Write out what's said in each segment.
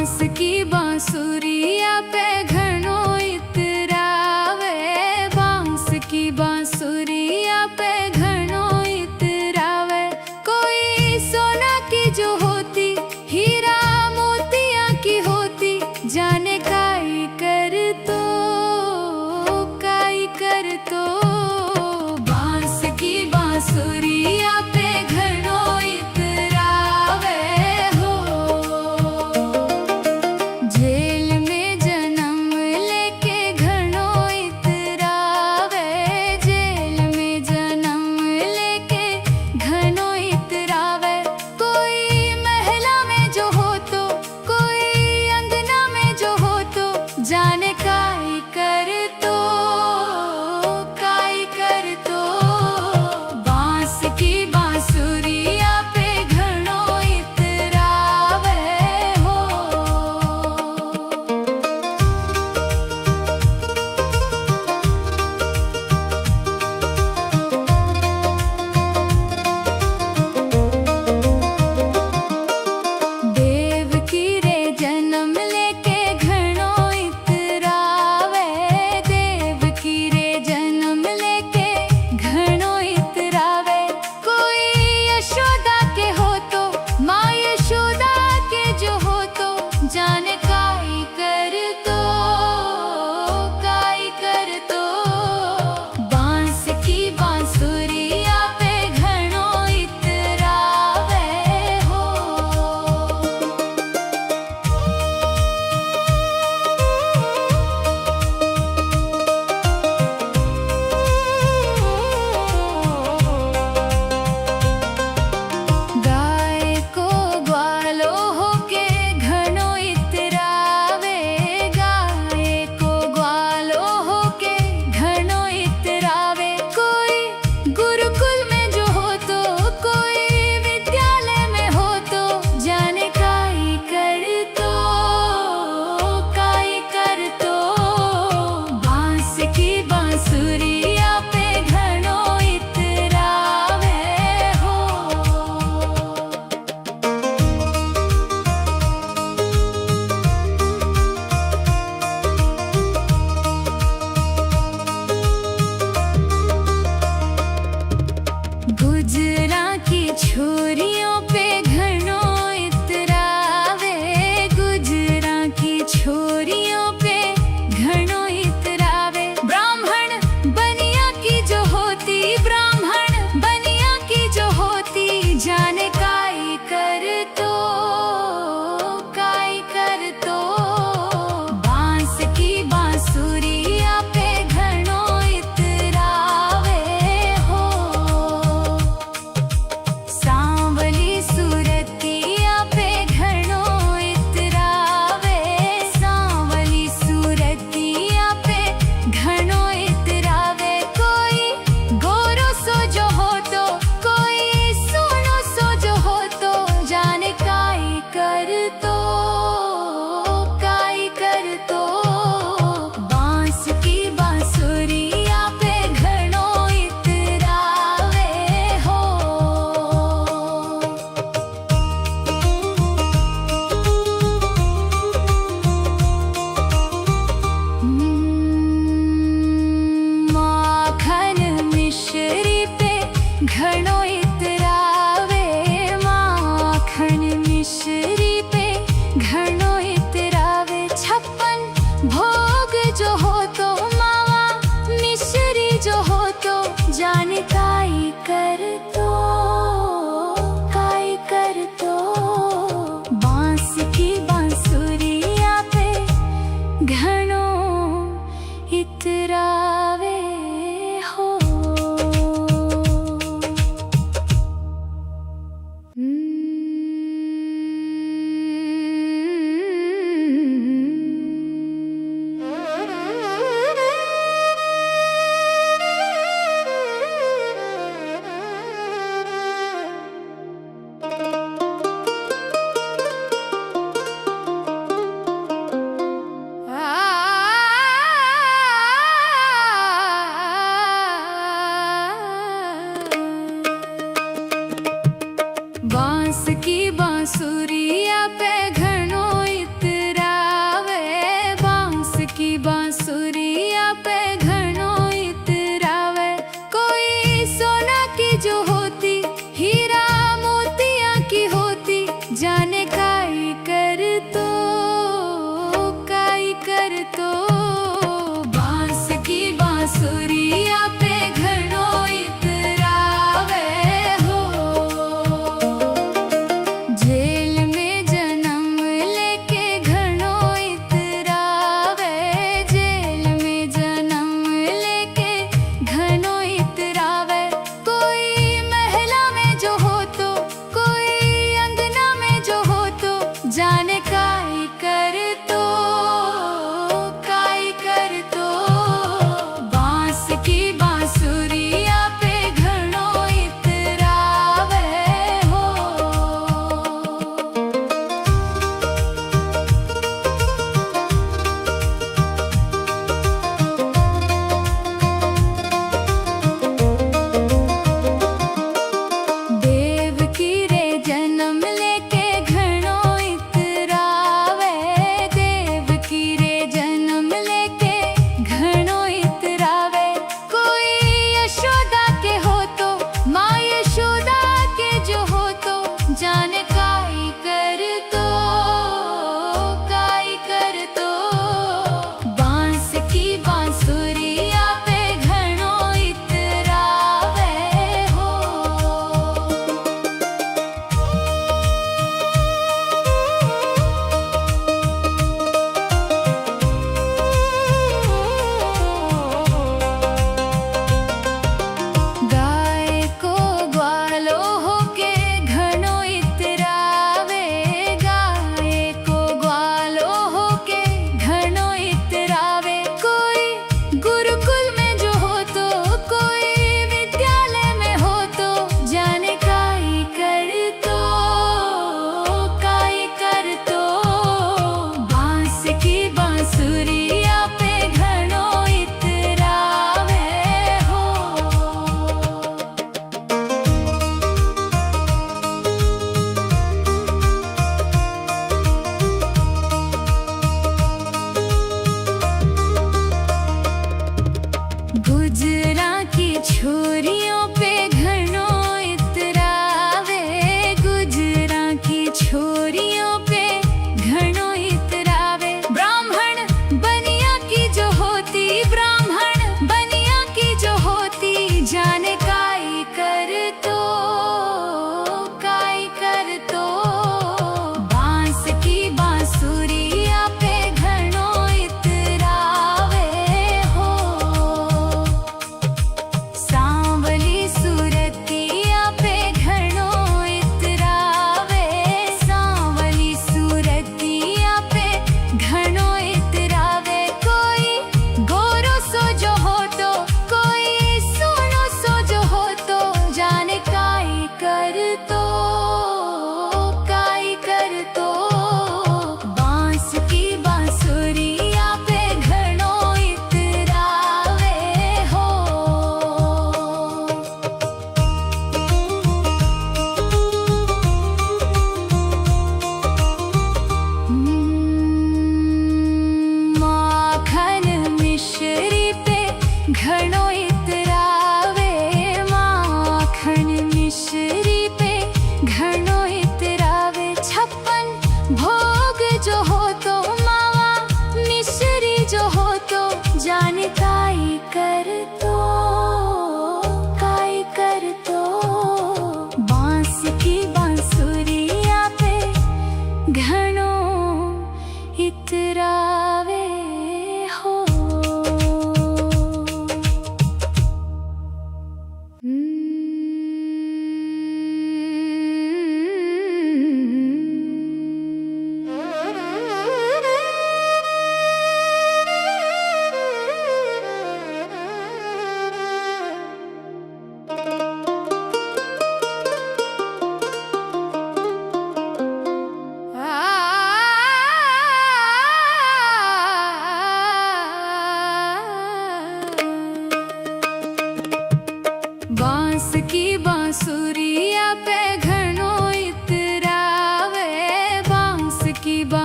बांस की बांसुरिया पे घणो इतरावे, बांस की बांसुरिया पे घणो इतरावे। कोई सोना की जो होती, हीरा मोतिया की होती, जाने काई कर तो, काई कर तो। बांस की बांसुरिया पे घणो इतरावे हो। जेल में जन्म लेके घणो इतरावे, जेल में जन्म लेके घणो इतरावे। कोई महला में जो हो तो, कोई अंगना में जो हो तो, जाने काई कर तो, काई कर तो। बांस की बांसुरिया पे घणो इतरावे हो। देव की रे जन्म लेके घणो इतरावे, देव की रे जन्म लेके घणो इतरावे। कोई यशोदा के हो तो, माँ यशोदा के जो हो तो, जाने काई कर तो, काई कर तो। बांस की बांसुरिया पे घणो इतरावे हो। गाय को ग्वालो होके घणो इतरावे, गाय को ग्वालो होके घणो इतरावे। कोई गुरुकुल में जो हो तो, कोई विद्यालय में हो तो, जाने काई कर तो, काई कर तो। बांस की बांसुरिया पे घणो इतरावे हो। गुजरा की छोरियों पे घणो इतरावे, गुजरा की छोरियों पे घणो इतरावे। ब्राह्मण बनिया की जो होती, ब्राह्मण बनिया की जो होती, जाने काई कर तो, काई कर तो। बांस की बांसुरिया पे घणो इतरावे हो। सांवली सूरतिया पे घणो इतरावे, सांवली सूरतिया पे घणो इतरावे। कोई गोरो सो जो हो तो, कोई सोनो सो जो हो तो, जाने काई कर तो, काई कर तो। बांस की बांसुरिया पे घणो इतरावे हो। माखन मिश्री पे घणो इतरावे, माखन मिश्री पे घणो इतरावे। छप्पन भोग जो हो तो, मावा मिश्री जो हो तो, जाने काई कर तो, काई कर तो। बांस की बांसुरिया पे घणो इतरावे हो।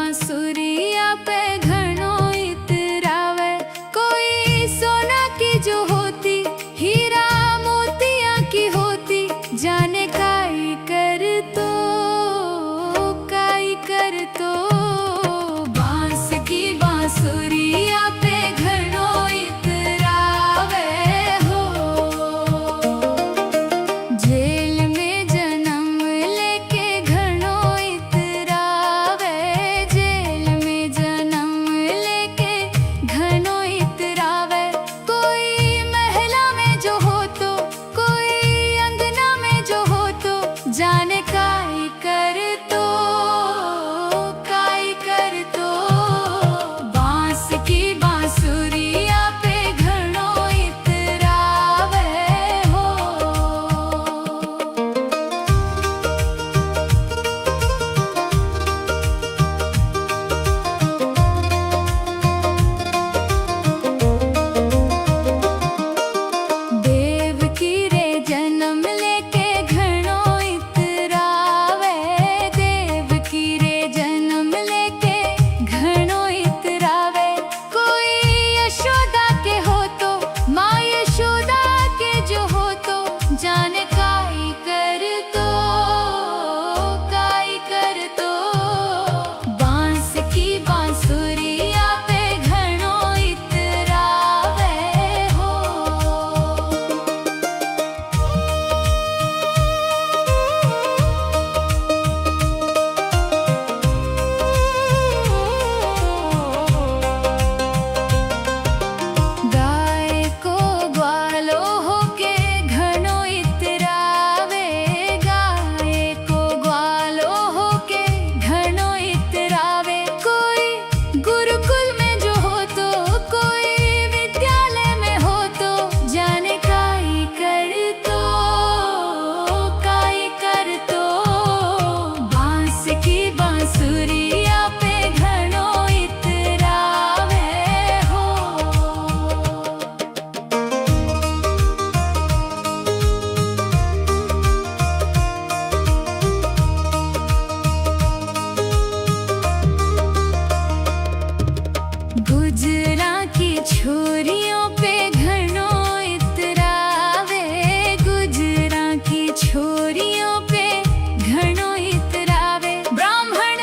बांसुरिया पे घणो इतरावे। कोई सोना की जो होती, हीरा मोतिया की होती, जाने काई कर तो, काई कर तो। बांस की बांसुरिया पे घणो इतरावे हो। जेल में जन्म लेके घणो इतरावे, जेल में जन्म लेके घणो इतरावे। कोई महला में जो हो तो, कोई अंगना में जो हो तो, जाने काई कर तो, काई कर तो। बांस की बांसुरिया पे घणो इतरावे हो। देव की रे जन्म लेके घणो इतरावे, देव की रे जन्म लेके घणो इतरावे। कोई यशोदा के हो तो, माँ यशोदा के जो हो तो, जाने काई कर तो, काई कर तो। बांस की बांसुरिया पे घणो इतरावे हो। गाय को ग्वालो होके घणो इतरावे, गाय को ग्वालो होके घणो इतरावे। कोई गुरुकुल में जो हो तो, कोई विद्यालय में हो तो, जाने काई कर तो, काई कर तो। बांस की बांसुरिया पे घणो इतरावे हो। गुजरा की छोरियों पे घणो इतरावे, गुजरा की छोरियों पे घणो इतरावे। ब्राह्मण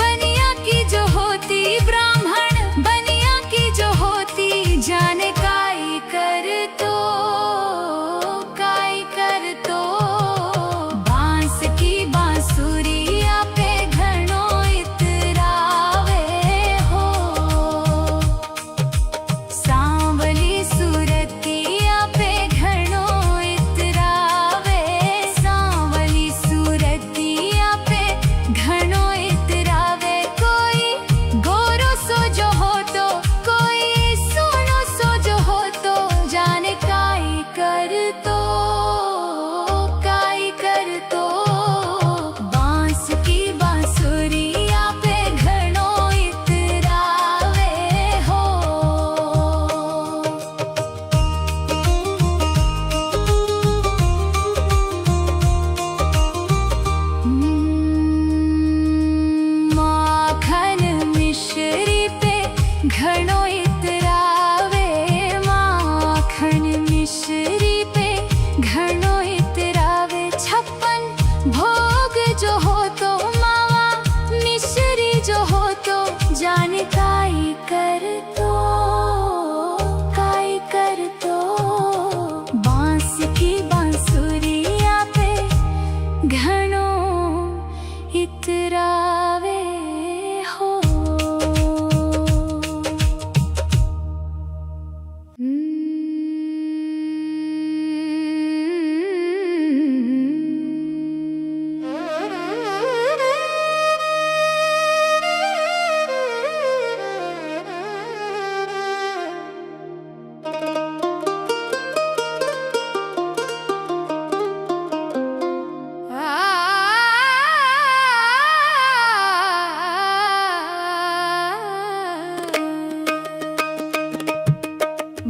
बनिया की जो होती, ब्राह्मण बनिया की जो होती, जाने काई कर तो, काई कर तो। बांस की बांसुरिया पे घणो इतरावे हो। सांवली सूरतिया पे घणो इतरावे, सांवली सूरतिया पे घणो इतरावे। कोई गोरो सो जो हो तो, कोई सोनो सो जो हो तो, जाने काई कर तो, काई कर तो। बांस की बांसुरिया पे घणो इतरावे हो। माखन मिश्री पे घणो इतरावे, माखन मिश्री पे घणो इतरावे। छप्पन भोग जो हो तो, मावा मिश्री जो हो तो, जाने काई कर तो, काई कर तो। बांस की बांसुरिया पे घणो इतरावे हो।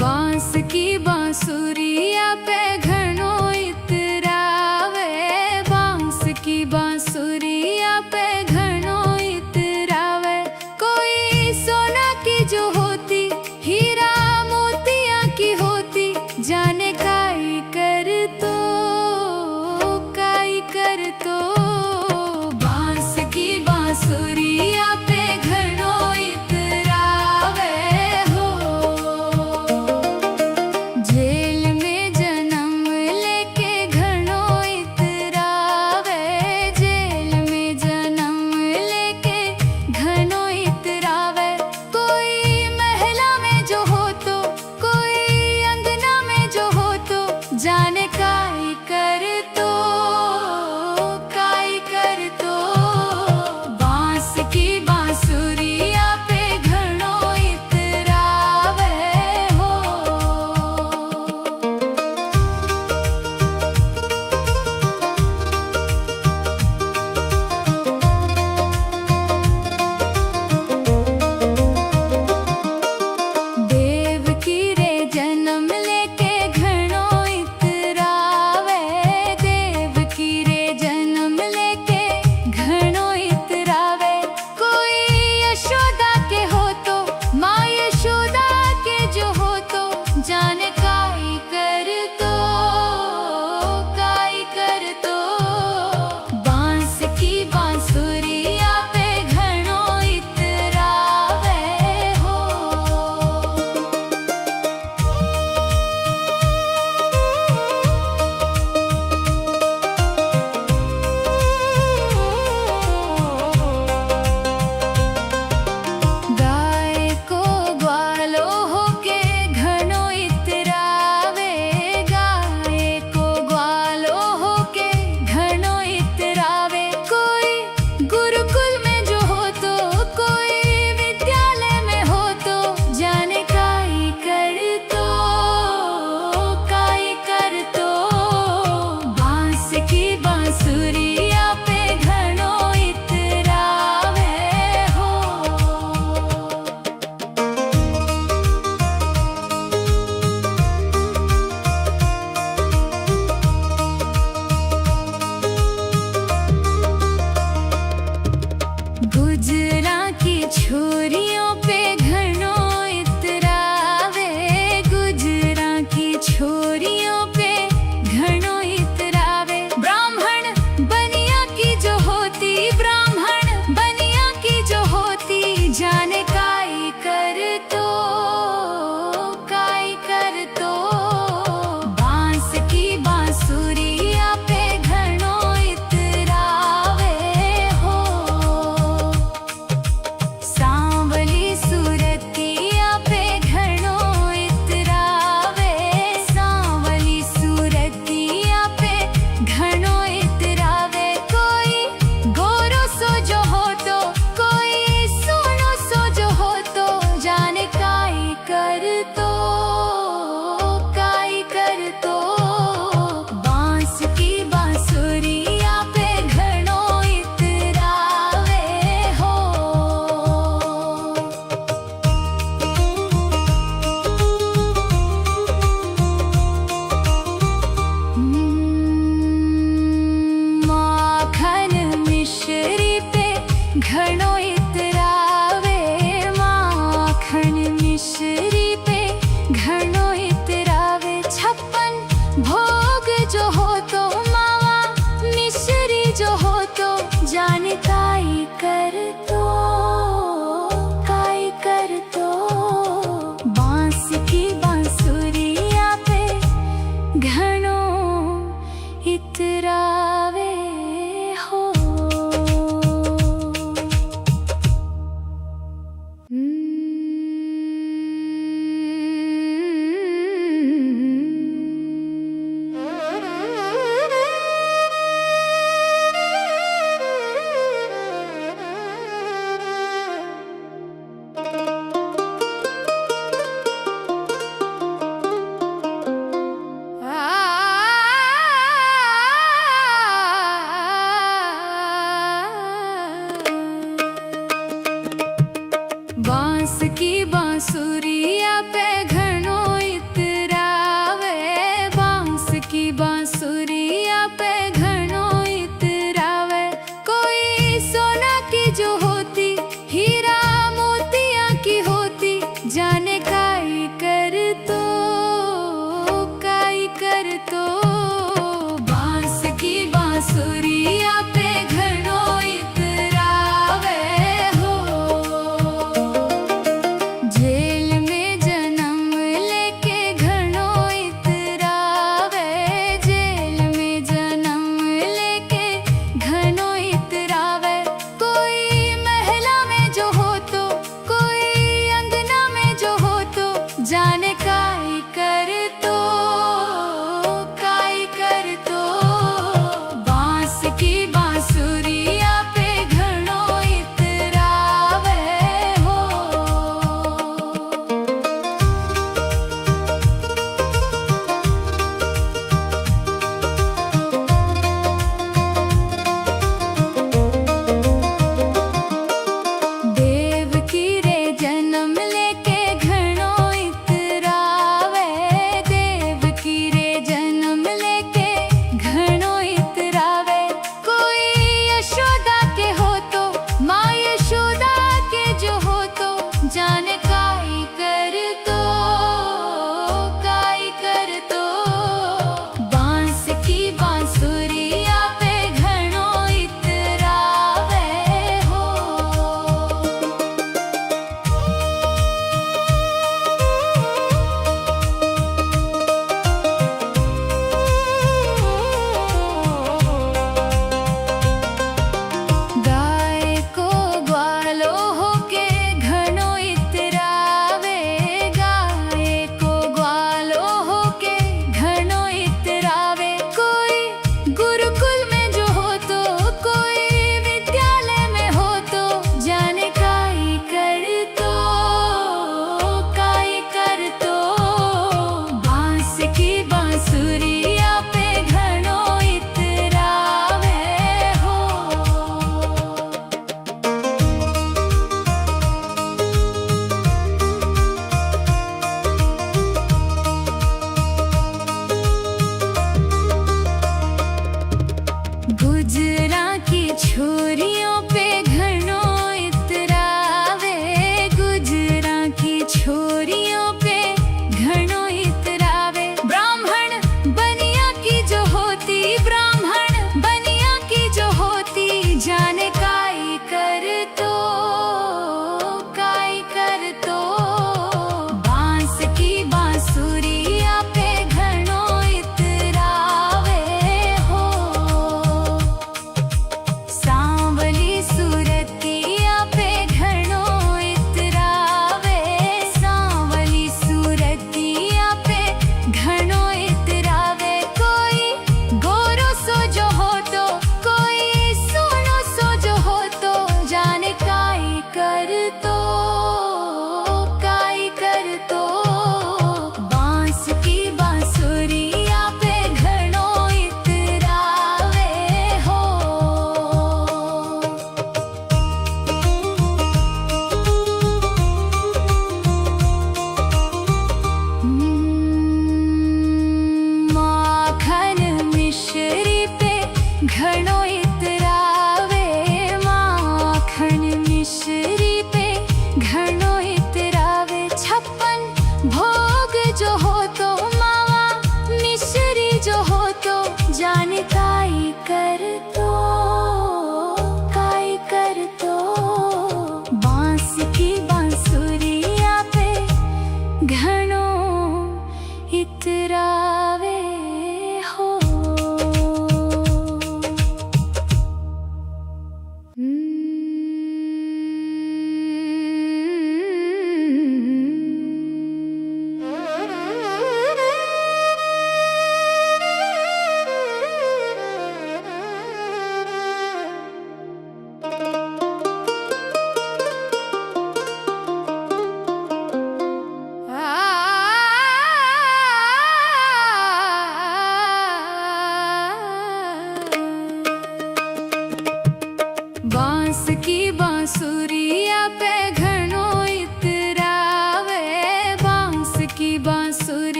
बांस की बांसुरिया पे घणो इतरावे, बांस की बांसुरिया पे घणो इतरावे। बांस की बांसुरिया पे घणो इतरावे, बांस की बांसुरिया पे घणो इतरावे। कोई सोना की जो होती, हीरा मोतिया की होती, जाने काई कर तो, काई कर तो। बांस की बांसुरिया पे घणो इतरावे हो। जेल में जन्म लेके घणो इतरावे, जेल में जन्म लेके घणो इतरावे। कोई महला में जो हो तो, कोई अंगना में जो हो तो, जाने काई कर तो, काई कर तो। बांस की बांसुरिया पे घणो इतरावे हो। देव की रे जन्म लेके घणो इतरावे, देव की रे जन्म लेके घणो इतरावे। कोई यशोदा के हो तो, माँ यशोदा के जो हो तो, जाने काई कर तो, काई कर तो। बांस की बांसुरिया पे घणो इतरावे हो। गाय को ग्वालो होके घणो इतरावे,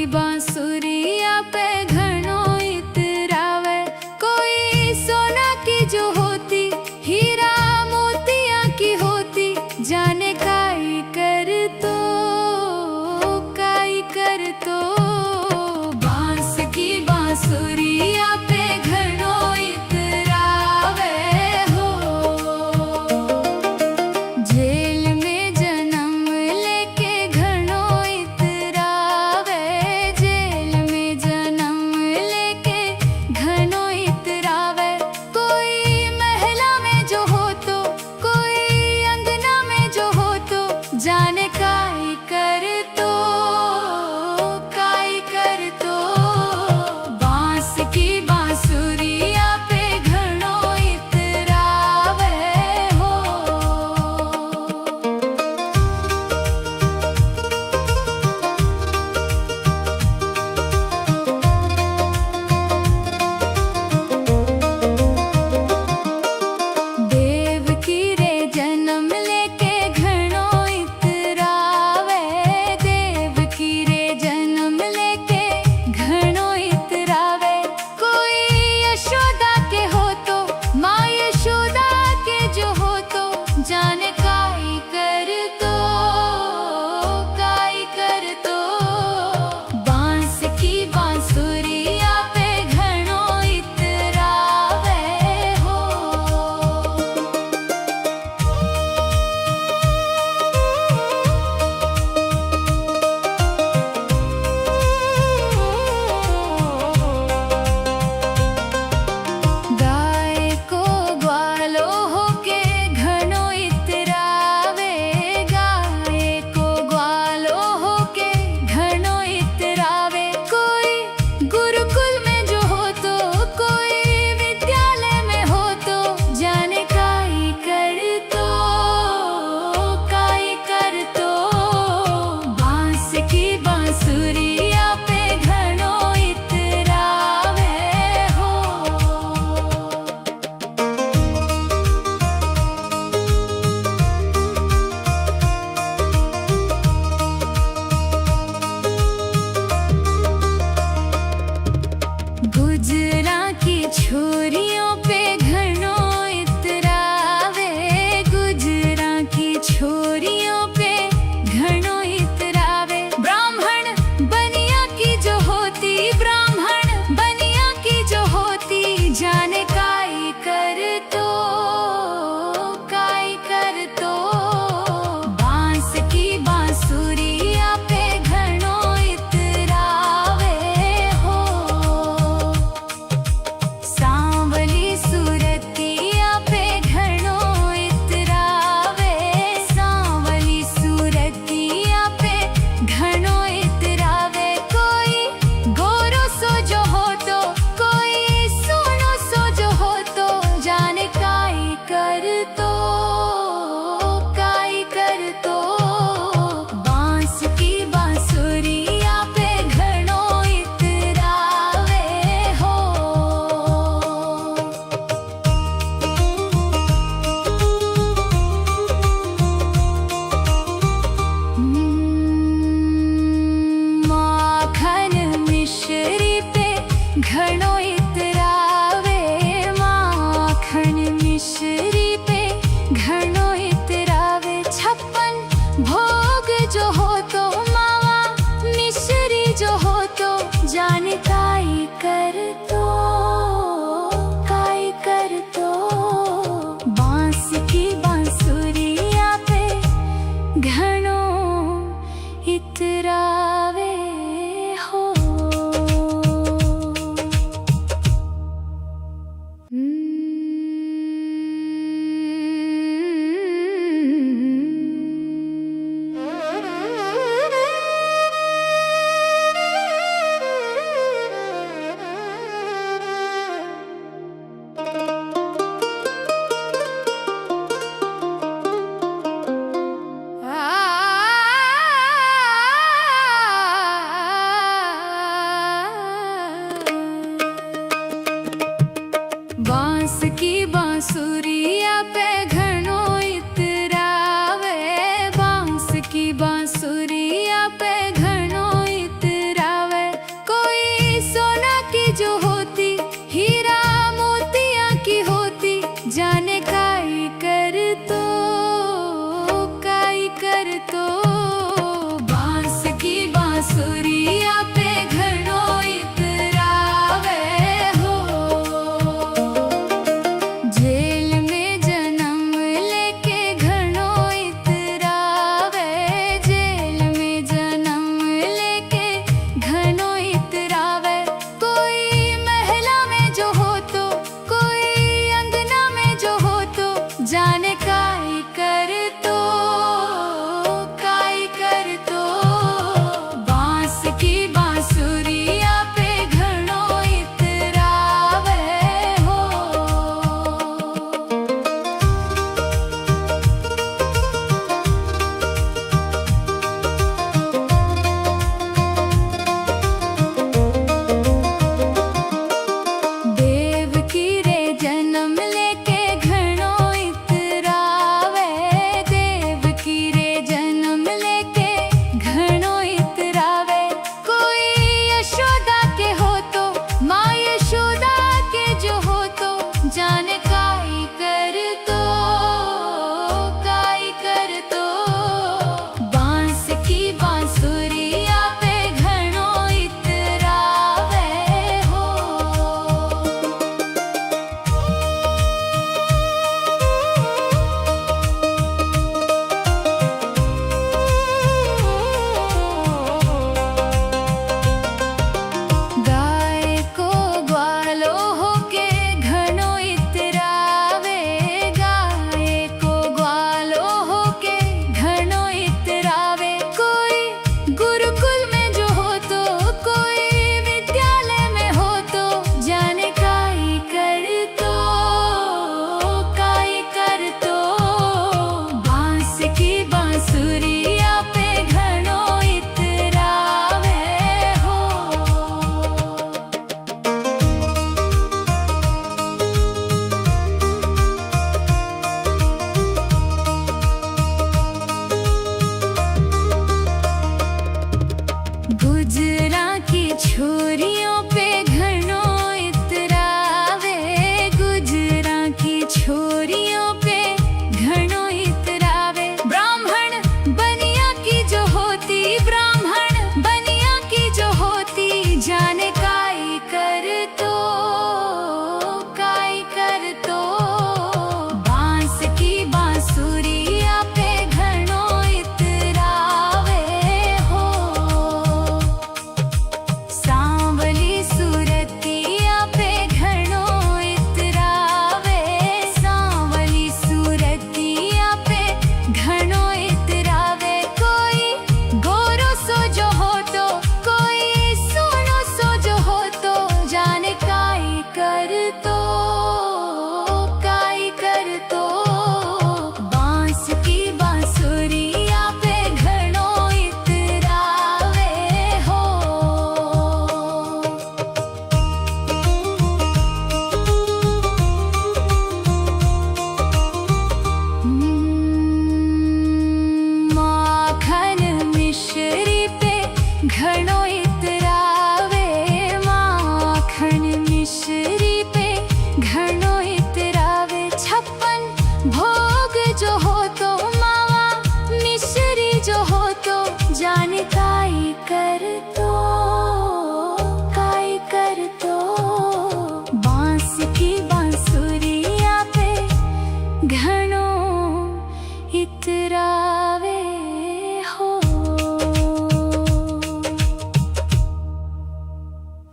बांसुरिया पे